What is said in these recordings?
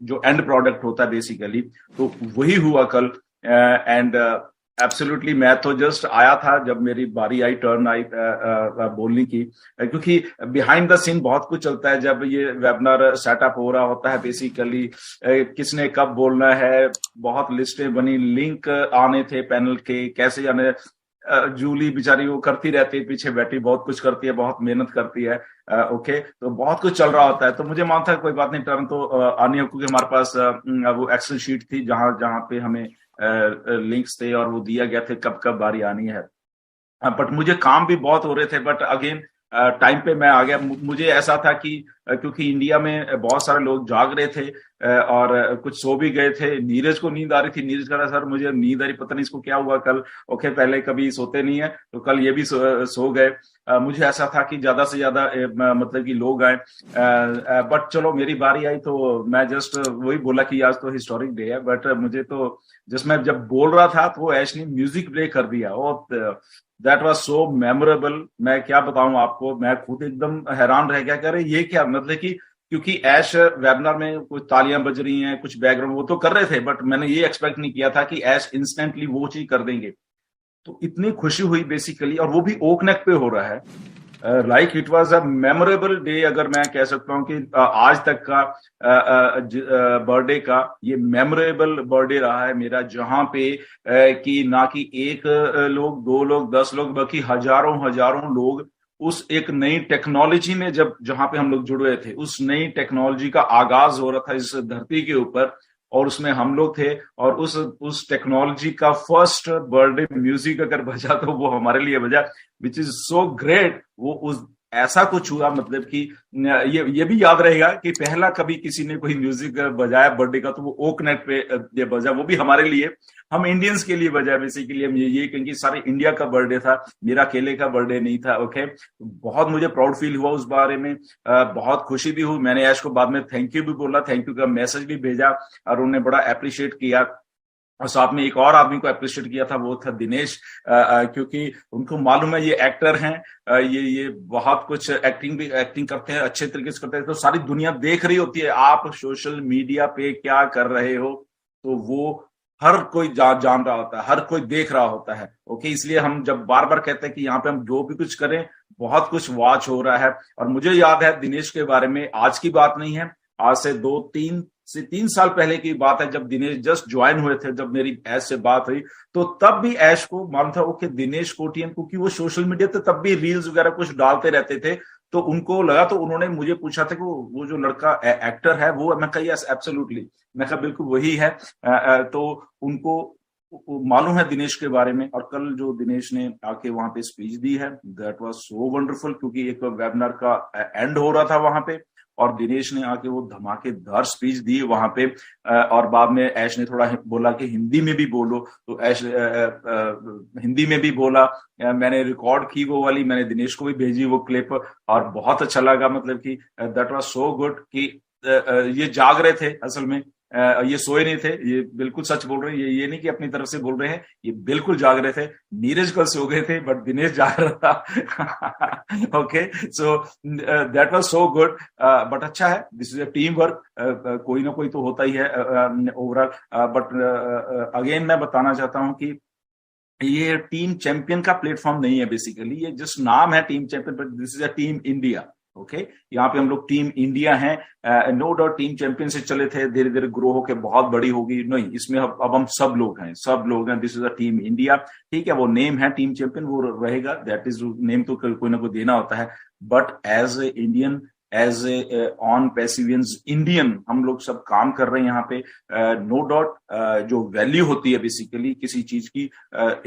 जो and product होता है बेसिकली, तो वही हुआ कल। एंड एब्सोल्युटली मैं तो जस्ट आया था जब मेरी बारी आई, टर्न आई बोलने की, क्योंकि बिहाइंड द सीन बहुत कुछ चलता है जब ये वेबिनार सेटअप हो रहा होता है बेसिकली। किसने कब बोलना है, बहुत लिस्टें बनी, लिंक आने थे पैनल के, कैसे जाने। जूली बेचारी वो करती रहती है, पीछे बैठी बहुत कुछ करती है, बहुत मेहनत करती है। ओके, तो बहुत कुछ चल रहा होता है, तो मुझे मानता है कोई बात नहीं, टर्न तो आनी है, क्योंकि हमारे पास वो एक्सेल शीट थी जहां जहां पे हमें लिंक्स थे और वो दिया गया थे कब कब बारी आनी है। बट मुझे काम भी बहुत हो रहे थे, बट अगेन टाइम पे मैं आ गया। मुझे ऐसा था कि क्योंकि इंडिया में बहुत सारे लोग जाग रहे थे और कुछ सो भी गए थे। नीरज को नींद आ रही थी, नीरज कह रहा सर मुझे नींद आ रही, पता नहीं इसको क्या हुआ कल। ओके, पहले कभी सोते नहीं है, तो कल ये भी सो गए। मुझे ऐसा था कि ज्यादा से ज्यादा मतलब कि लोग आए, बट चलो मेरी बारी आई तो मैं जस्ट वही बोला कि आज तो हिस्टोरिक डे है। बट मुझे तो जस्ट मैं जब बोल रहा था तो ऐश ने म्यूजिक प्ले कर दिया, और दैट वाज सो मेमोरेबल। मैं क्या बताऊं आपको, मैं खुद एकदम हैरान रह गया, कह रहे ये क्या, मतलब कि क्योंकि ऐश वेबिनार में कुछ तालियां बज रही हैं, कुछ बैकग्राउंड वो तो कर रहे थे, बट मैंने ये एक्सपेक्ट नहीं किया था कि ऐश इंस्टेंटली वो चीज कर देंगे। तो इतनी खुशी हुई बेसिकली, और वो भी ओक नेक पे हो रहा है। Like it was a memorable day, अगर मैं कह सकता हूँ कि आज तक का बर्थडे का ये मेमोरेबल बर्थडे रहा है मेरा, जहां पे कि ना कि एक लोग, दो लोग, 10 लोग, बल्कि हजारों हजारों लोग उस एक नई टेक्नोलॉजी में जब जहां पे हम लोग जुड़ रहे थे, उस नई टेक्नोलॉजी का आगाज हो रहा था इस धरती के ऊपर, और उसमें हम लोग थे। और उस टेक्नोलॉजी का फर्स्ट बर्थडे म्यूजिक अगर बजा तो वो हमारे लिए बजा, विच इज सो ग्रेट। वो उस ऐसा कुछ हुआ, मतलब कि ये भी याद रहेगा कि पहला कभी किसी ने कोई म्यूजिक बजाया बर्थडे का तो वो ओक नेट पे ये बजा, वो भी हमारे लिए, हम इंडियंस के लिए बजाया बेसिकली। हम ये क्योंकि सारे इंडिया का बर्थडे था, मेरा अकेले का बर्थडे नहीं था। ओके, बहुत मुझे प्राउड फील हुआ उस बारे में, बहुत खुशी भी हुई। मैंने ऐश को बाद में थैंक यू भी बोला, थैंक यू का मैसेज भी भेजा, और उन्होंने बड़ा अप्रिशिएट किया। और साथ में एक और आदमी को अप्रिशिएट किया था, वो था दिनेश, क्योंकि उनको मालूम है ये एक्टर हैं, ये बहुत कुछ एक्टिंग करते हैं, अच्छे तरीके से करते हैं, तो सारी दुनिया देख रही होती है आप सोशल मीडिया पे क्या कर रहे हो, तो वो हर कोई जान रहा होता है, हर कोई देख रहा होता है। ओके, इसलिए हम जब बार बार कहते हैं कि यहाँ पे हम जो भी कुछ करें, बहुत कुछ वॉच हो रहा है। और मुझे याद है दिनेश के बारे में, आज की बात नहीं है, आज से 2-3 साल पहले की बात है, जब दिनेश जस्ट ज्वाइन हुए थे, जब मेरी ऐश से बात हुई, तो तब भी ऐश को मालूम था ओके दिनेश कोटियन, क्योंकि वो सोशल मीडिया पे तब भी रील्स वगैरह कुछ डालते रहते थे, तो उनको लगा, तो उन्होंने मुझे पूछा था कि वो जो लड़का एक्टर है वो, मैं कहा यस एब्सोल्युटली, मैं कहा बिल्कुल वही है। तो उनको मालूम है दिनेश के बारे में। और कल जो दिनेश ने आके वहां पे स्पीच दी है, दैट वाज सो वंडरफुल, क्योंकि एक वेबिनार का एंड हो रहा था वहां पे, और दिनेश ने आके वो धमाकेदार स्पीच दी वहां पे। और बाद में ऐश ने थोड़ा बोला कि हिंदी में भी बोलो, तो ऐश हिंदी में भी बोला। मैंने रिकॉर्ड की वो वाली, मैंने दिनेश को भी भेजी वो क्लिप, और बहुत अच्छा लगा, मतलब कि दैट वाज सो गुड कि ये जाग रहे थे असल में, ये सोए नहीं थे, ये बिल्कुल सच बोल रहे हैं, ये नहीं कि अपनी तरफ से बोल रहे हैं, ये बिल्कुल जाग रहे थे। नीरज कल सो गए थे, बट दिनेश जाग रहा था। Okay, so that was so good. But अच्छा है, this is a team work, कोई ना कोई तो होता ही है ओवरऑल। बट अगेन मैं बताना चाहता हूं कि ये टीम चैंपियन का प्लेटफॉर्म नहीं है बेसिकली, ये जस्ट नाम है team champion, but this is a team India. Okay, यहाँ पे हम लोग टीम इंडिया हैं। नो डाउट टीम चैंपियन से चले थे, धीरे धीरे ग्रो होके बहुत बड़ी होगी, नहीं इसमें अब हम सब लोग हैं, सब लोग हैं, this is a team India. ठीक है, वो नेम है टीम चैंपियन, वो रहेगा, दैट इज नेम तो कोई ना कोई देना होता है। But as a Indian, as a on पैसिवियंस इंडियन, हम लोग सब काम कर रहे हैं यहाँ पे। नो डाउट जो वैल्यू होती है बेसिकली किसी चीज की,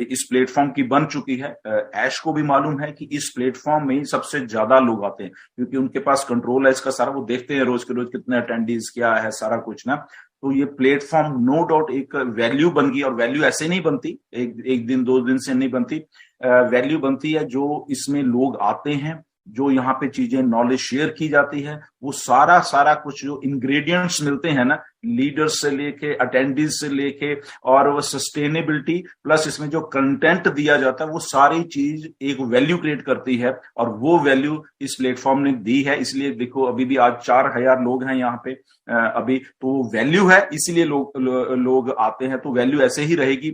इस प्लेटफॉर्म की बन चुकी है। ऐश को भी मालूम है कि इस प्लेटफॉर्म में ही सबसे ज्यादा लोग आते हैं, क्योंकि उनके पास कंट्रोल है इसका सारा, वो देखते हैं रोज के रोज कितने अटेंडीज क्या है सारा कुछ ना। तो ये प्लेटफॉर्म नो डाउट एक वैल्यू बन गई, और वैल्यू ऐसे नहीं बनती, एक दिन 2 दिन से नहीं बनती। वैल्यू बनती है जो इसमें लोग आते हैं, जो यहाँ पे चीजें नॉलेज शेयर की जाती है, वो सारा कुछ जो इंग्रेडिएंट्स मिलते हैं ना, लीडर्स से लेके, अटेंडीज से लेके, और वो सस्टेनेबिलिटी प्लस इसमें जो कंटेंट दिया जाता है वो सारी चीज एक वैल्यू क्रिएट करती है, और वो वैल्यू इस प्लेटफॉर्म ने दी है। इसलिए देखो अभी भी आज 4000 लोग हैं यहाँ पे अभी, तो वैल्यू है इसीलिए लोग आते हैं, तो वैल्यू ऐसे ही रहेगी।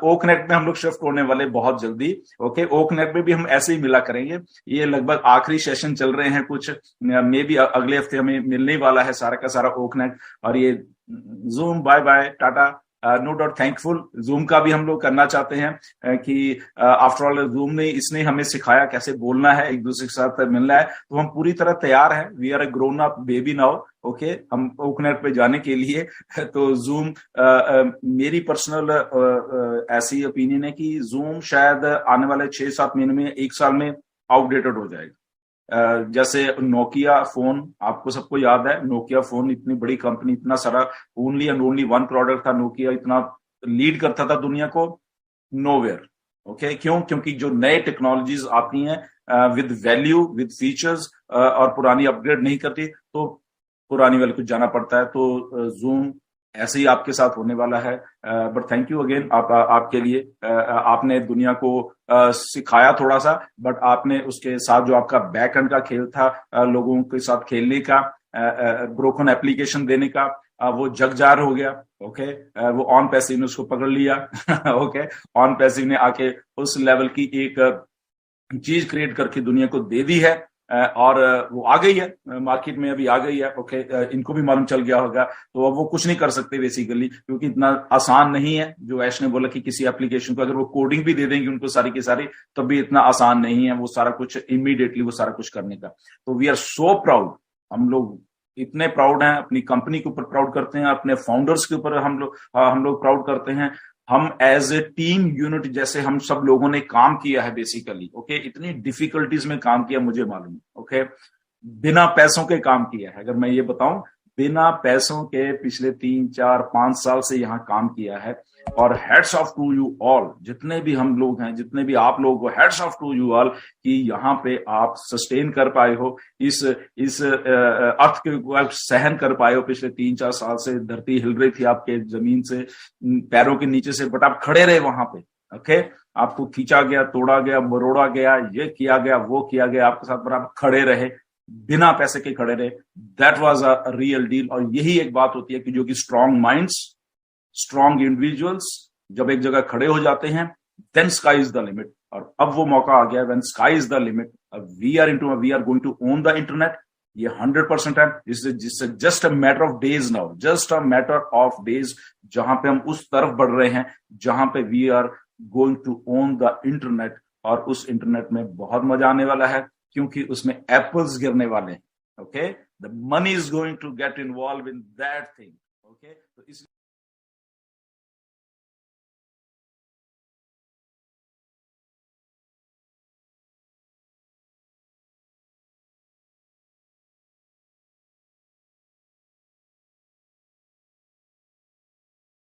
ओ कनेक्ट में हम लोग शिफ्ट होने वाले बहुत जल्दी। ओके, ओ कनेक्ट में भी हम ऐसे ही मिला करेंगे। ये लगभग आखिरी सेशन चल रहे हैं, कुछ मे बी अगले हफ्ते हमें मिलने वाला है सारा का सारा ओ कनेक्ट। और ये zoom bye bye tata, no doubt thankful. Zoom का भी हम लोग करना चाहते हैं कि आफ्टर ऑल जूम ने इसने हमें सिखाया कैसे बोलना है, एक दूसरे के साथ मिलना है, तो हम पूरी तरह तैयार हैं। We are a grown up baby now. Okay, हम ओकनेट पे जाने के लिए तो जूम मेरी पर्सनल ऐसी ओपिनियन है कि जूम शायद आने वाले 6-7 महीने में, 1 साल में आउटडेटेड हो जाएगा। जैसे नोकिया फोन, आपको सबको याद है नोकिया फोन, इतनी बड़ी कंपनी, इतना सारा, only and only one product था नोकिया, इतना लीड करता था दुनिया को, नोवेयर। ओके, क्यों? क्योंकि जो नए टेक्नोलॉजीज आती हैं विद वैल्यू, विद फीचर्स, और पुरानी अपग्रेड नहीं करती, तो पुरानी वाले को जाना पड़ता है। तो जूम ऐसे ही आपके साथ होने वाला है। बट थैंक यू अगेन आपके लिए। आपने दुनिया को सिखाया थोड़ा सा, बट आपने उसके साथ जो आपका बैक एंड का खेल था, लोगों के साथ खेलने का, ब्रोकन एप्लीकेशन देने का, वो जग जार हो गया। ओके, वो ऑन पैसिव ने उसको पकड़ लिया। ओके, ऑन पैसिव ने आके उस लेवल की एक चीज क्रिएट करके दुनिया को दे दी है, और वो आ गई है मार्केट में, अभी आ गई है। ओके, इनको भी मालूम चल गया होगा, तो अब वो कुछ नहीं कर सकते बेसिकली, क्योंकि इतना आसान नहीं है। जो ऐश ने बोला कि किसी एप्लीकेशन को अगर वो कोडिंग भी दे देंगे उनको सारी की सारी, तब भी इतना आसान नहीं है वो सारा कुछ इमीडिएटली वो सारा कुछ करने का। तो वी आर सो प्राउड, हम लोग इतने प्राउड हैं, अपनी कंपनी के ऊपर प्राउड करते हैं, अपने फाउंडर्स के ऊपर हम लोग प्राउड करते हैं। हम एज ए टीम यूनिट जैसे हम सब लोगों ने काम किया है बेसिकली। ओके, इतनी डिफिकल्टीज में काम किया, मुझे मालूम है। ओके, बिना पैसों के काम किया है, अगर मैं ये बताऊं, बिना पैसों के पिछले 3-4-5 साल से यहाँ काम किया है। और heads off to you all, जितने भी हम लोग हैं, जितने भी आप लोग हो, heads off to you all, कि यहाँ पे आप सस्टेन कर पाए हो, इस अर्थ के सहन कर पाए हो। पिछले 3-4 साल से धरती हिल रही थी आपके जमीन से, पैरों के नीचे से, बट आप खड़े रहे वहां पे। ओके, आपको खींचा गया, तोड़ा गया, मरोड़ा गया, ये किया गया, वो किया गया, आपके साथ, पर आप खड़े रहे, बिना पैसे के खड़े रहे। That was a real deal. और यही एक बात होती है कि जो कि स्ट्रॉन्ग माइंड्स, स्ट्रॉन्ग इंडिविजुअल्स जब एक जगह खड़े हो जाते हैं, then sky is the limit. और अब वो मौका आ गया, when sky is the limit, we are going to own the internet. ये 100% है। जिससे just a matter of days now, just a matter of days, जहां पे हम उस तरफ बढ़ रहे हैं जहां पे we are going to own the internet. और उस इंटरनेट में बहुत मजा आने वाला है, क्योंकि उसमें एप्पल्स गिरने वाले हैं। Okay, the money is going to get involve in that thing. Okay, तो इस